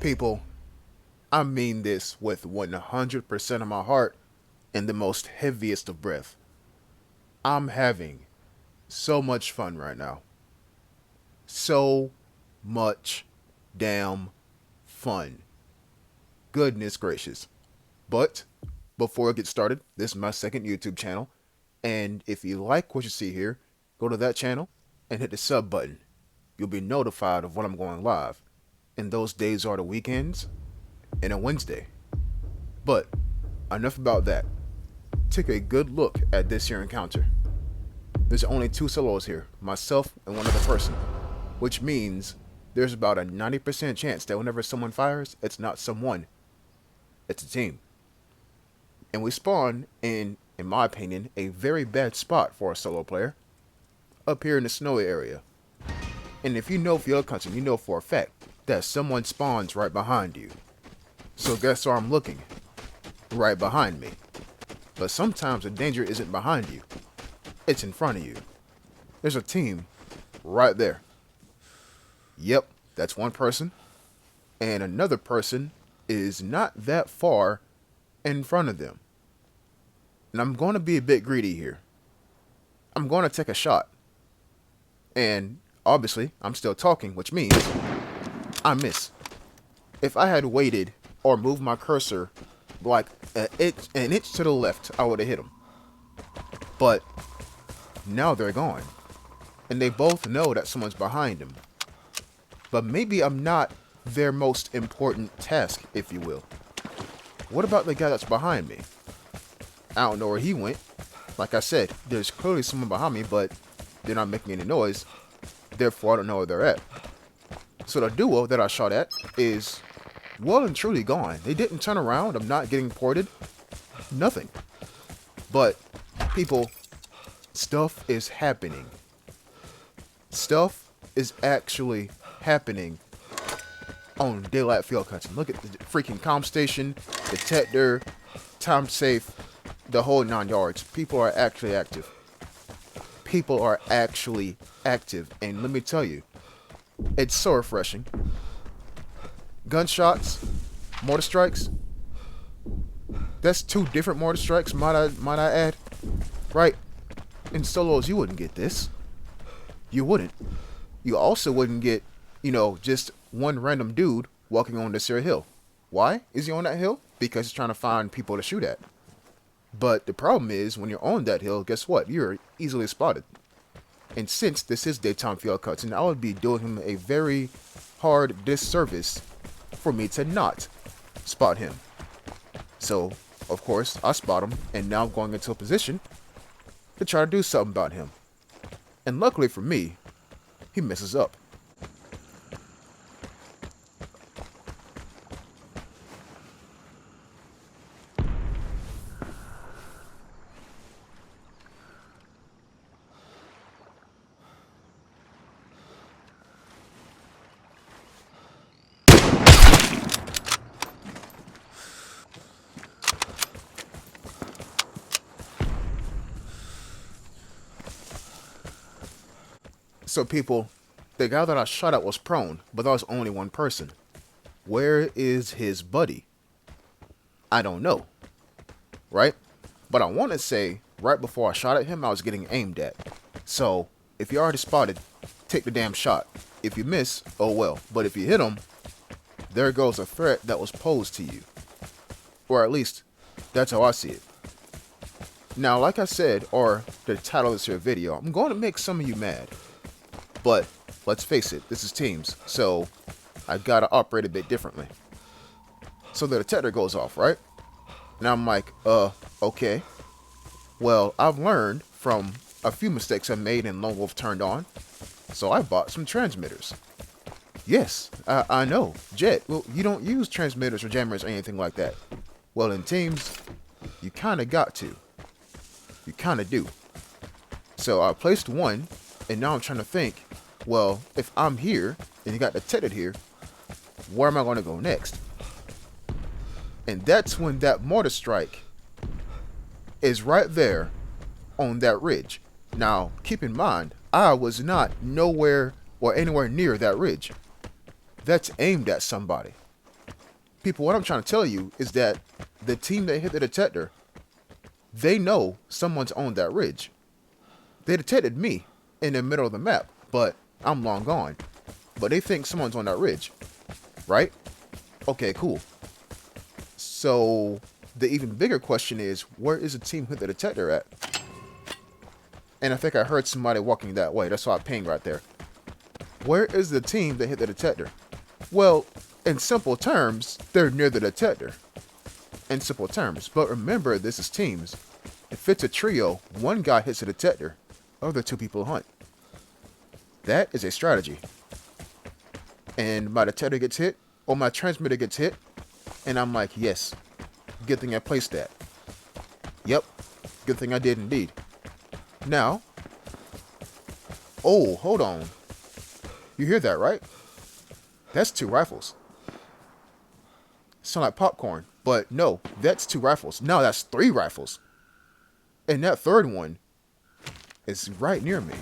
People, I mean this with 100% of my heart and the most heaviest of breath. I'm having so much fun right now. So much damn fun. Goodness gracious. But before I get started, this is my second YouTube channel. And if you like what you see here, go to that channel and hit the sub button. You'll be notified of when I'm going live. And those days are the weekends and a Wednesday. But enough about that. Take a good look at this here encounter. There's only two solos here, myself and one other person, which means there's about a 90% chance that whenever someone fires, it's not someone, it's a team. And we spawn in my opinion, a very bad spot for a solo player, up here in the snowy area. And if you know field hunting, you know for a fact that someone spawns right behind you. So guess where I'm looking? Right behind me. But sometimes the danger isn't behind you. It's in front of you. There's a team right there. Yep, that's one person. And another person is not that far in front of them. And I'm going to be a bit greedy here. I'm going to take a shot. And obviously, I'm still talking, which means I miss. If I had waited or moved my cursor like an inch to the left, I would have hit them. But now they're gone. And they both know that someone's behind them. But maybe I'm not their most important task, if you will. What about the guy that's behind me? I don't know where he went. Like I said, there's clearly someone behind me, but they're not making any noise. Therefore, I don't know where they're at. So the duo that I shot at is well and truly gone. They didn't turn around. I'm not getting ported. Nothing. But, people, stuff is happening. Stuff is actually happening on daylight field hunting. Look at the freaking comm station, detector, time safe, the whole 9 yards. People are actually active. People are actually active. And let me tell you, it's so refreshing. Gunshots, mortar strikes. That's two different mortar strikes, might I add. Right? In solos, you wouldn't get this. You wouldn't. You also wouldn't get, just one random dude walking on this here hill. Why is he on that hill? Because he's trying to find people to shoot at. But the problem is, when you're on that hill, guess what? You're easily spotted. And since this is daytime field cutting, I would be doing him a very hard disservice for me to not spot him. So, of course, I spot him, and now I'm going into a position to try to do something about him. And luckily for me, he messes up. So people, the guy that I shot at was prone, but that was only one person. Where is his buddy? I don't know. Right? But I want to say, right before I shot at him, I was getting aimed at. So, if you already spotted, take the damn shot. If you miss, oh well. But if you hit him, there goes a threat that was posed to you. Or at least, that's how I see it. Now, like I said, or the title of this here video, I'm going to make some of you mad. But, let's face it, this is Teams, so I've got to operate a bit differently. So the detector goes off, right? Now I'm like, okay. Well, I've learned from a few mistakes I made and Lone Wolf turned on, so I bought some transmitters. Yes, I know, Jet, well, you don't use transmitters or jammers or anything like that. Well, in Teams, you kind of got to. You kind of do. So I placed one, and now I'm trying to think, well, if I'm here, and you got detected here, where am I going to go next? And that's when that mortar strike is right there on that ridge. Now, keep in mind, I was not nowhere or anywhere near that ridge. That's aimed at somebody. People, what I'm trying to tell you is that the team that hit the detector, they know someone's on that ridge. They detected me in the middle of the map, but I'm long gone. But they think someone's on that ridge, right? Okay, cool. So the even bigger question is, where is the team who hit the detector at? And I think I heard somebody walking that way. That's why I pinged right there. Where is the team that hit the detector? Well, in simple terms, they're near the detector. In simple terms. But remember, this is teams. If it's a trio, one guy hits the detector, other two people hunt. That is a strategy. And my detector gets hit, or my transmitter gets hit, and I'm like, yes, good thing I placed that. Yep, good thing I did indeed. Now, oh, hold on. You hear that, right? That's 2 rifles. Sound like popcorn, but no, that's 2 rifles. No, that's 3 rifles. And that third one is right near me.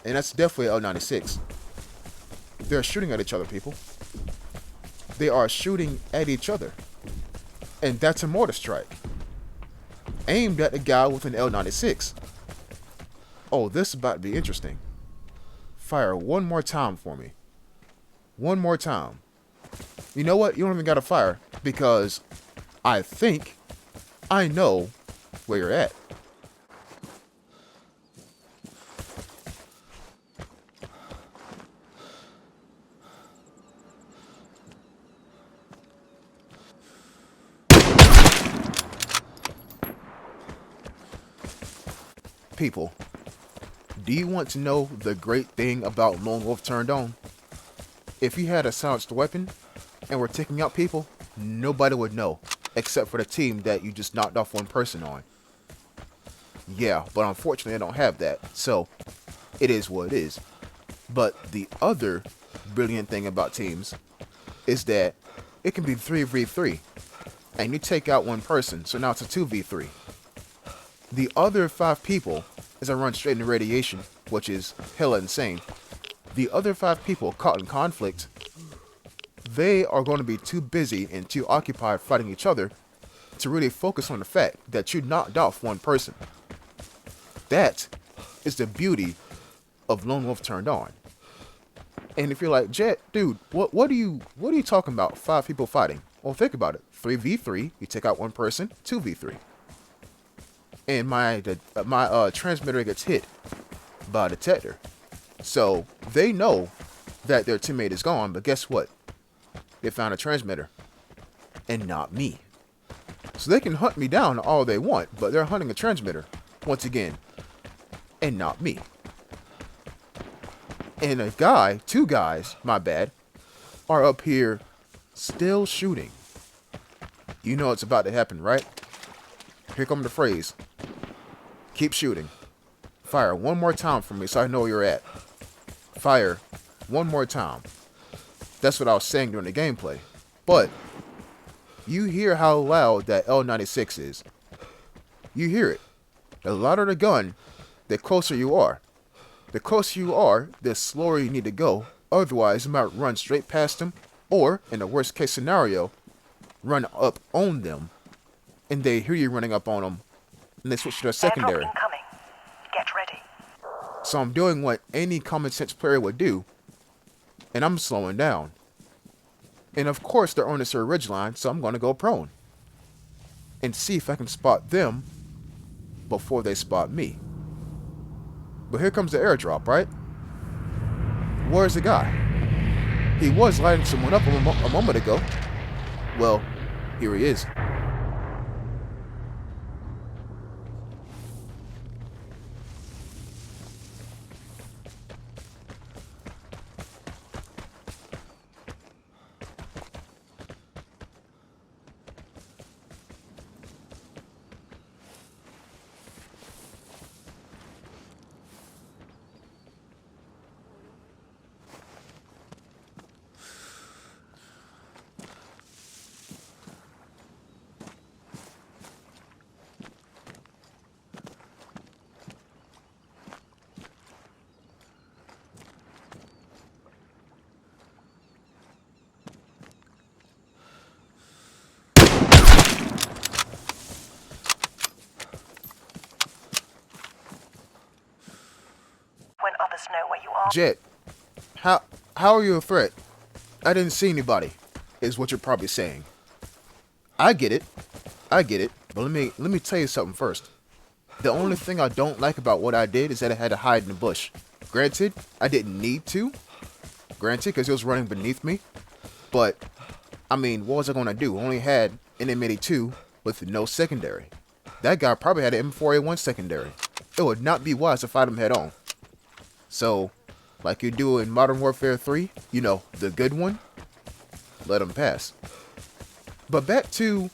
And that's definitely L96. They're shooting at each other, people. They are shooting at each other. And that's a mortar strike. Aimed at the guy with an L96. Oh, this is about to be interesting. Fire one more time for me. One more time. You know what? You don't even gotta fire, because I think I know where you're at. People, do you want to know the great thing about Lone Wolf Turned On? If you had a silenced weapon and were taking out people, nobody would know, except for the team that you just knocked off one person on. Yeah, but unfortunately I don't have that, so it is what it is. But the other brilliant thing about teams is that it can be 3v3, and you take out one person, so now it's a 2v3. The other 5 people, as I run straight into radiation, which is hella insane, the other 5 people caught in conflict, they are going to be too busy and too occupied fighting each other to really focus on the fact that you knocked off one person. That is the beauty of Lone Wolf Turned On. And if you're like, Jet, dude, what are you talking about? 5 people fighting? Well, think about it. 3v3, you take out one person. 2v3. And my transmitter gets hit by a detector. So they know that their teammate is gone, but guess what? They found a transmitter. And not me. So they can hunt me down all they want, but they're hunting a transmitter. Once again. And not me. And a guy, 2 guys, my bad, are up here still shooting. You know it's about to happen, right? Here comes the phrase. Keep shooting. Fire one more time for me so I know where you're at. Fire one more time. That's what I was saying during the gameplay. But you hear how loud that L96 is. You hear it. The louder the gun, the closer you are. The closer you are, the slower you need to go. Otherwise, you might run straight past them, or, in the worst case scenario, run up on them, and they hear you running up on them, and they switch to their secondary. Airdrop incoming. Get ready. So I'm doing what any common sense player would do, and I'm slowing down. And of course they're on this ridge line, so I'm going to go prone. And see if I can spot them before they spot me. But here comes the airdrop, right? Where's the guy? He was lighting someone up a moment ago. Well, here he is. to know where you are. Jet, how how are you a threat? I didn't see anybody, is what you're probably saying. I get it. I get it. But let me tell you something first. The only thing I don't like about what I did is that I had to hide in the bush. Granted, I didn't need to. Granted, because it was running beneath me. But, I mean, what was I going to do? I only had an M82 with no secondary. That guy probably had an M4A1 secondary. It would not be wise to fight him head on. So, like you do in Modern Warfare 3, you know, the good one, let him pass. But back to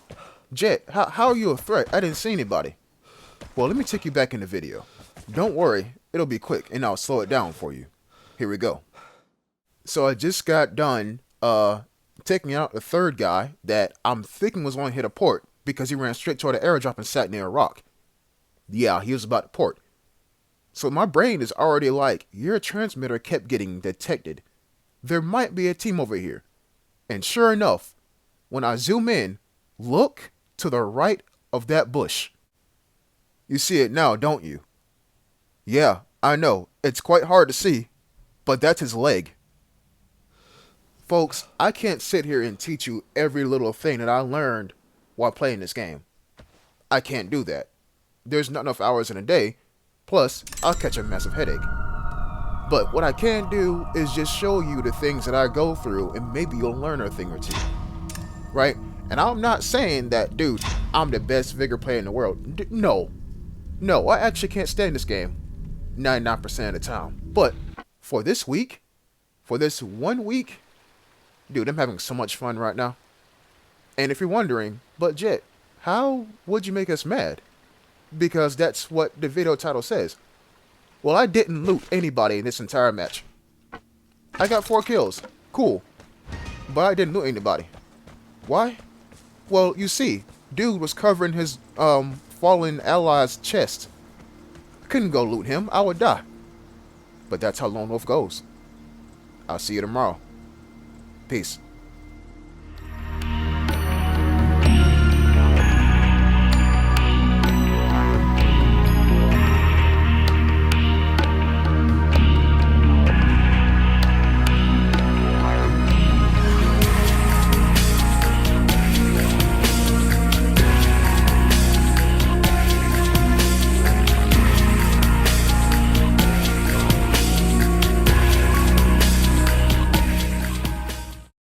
Jet, how are you a threat? I didn't see anybody. Well, let me take you back in the video. Don't worry, it'll be quick and I'll slow it down for you. Here we go. So I just got done taking out the third guy that I'm thinking was going to hit a port because he ran straight toward the airdrop and sat near a rock. Yeah, he was about to port. So my brain is already like, your transmitter kept getting detected. There might be a team over here. And sure enough, when I zoom in, look to the right of that bush. You see it now, don't you? Yeah, I know, it's quite hard to see, but that's his leg. Folks, I can't sit here and teach you every little thing that I learned while playing this game. I can't do that. There's not enough hours in a day, plus I'll catch a massive headache. But what I can do is just show you the things that I go through and maybe you'll learn a thing or two. Right? And I'm not saying that, dude, I'm the best Vigor player in the world. No. No, I actually can't stand this game 99% of the time. But for this week, for this 1 week, dude, I'm having so much fun right now. And if you're wondering, but Jet, how would you make us mad? Because that's what the video title says. Well, I didn't loot anybody in this entire match. I got 4 kills. Cool. But I didn't loot anybody. Why? Well, you see, dude was covering his fallen ally's chest. I couldn't go loot him. I would die. But that's how Lone Wolf goes. I'll see you tomorrow. Peace.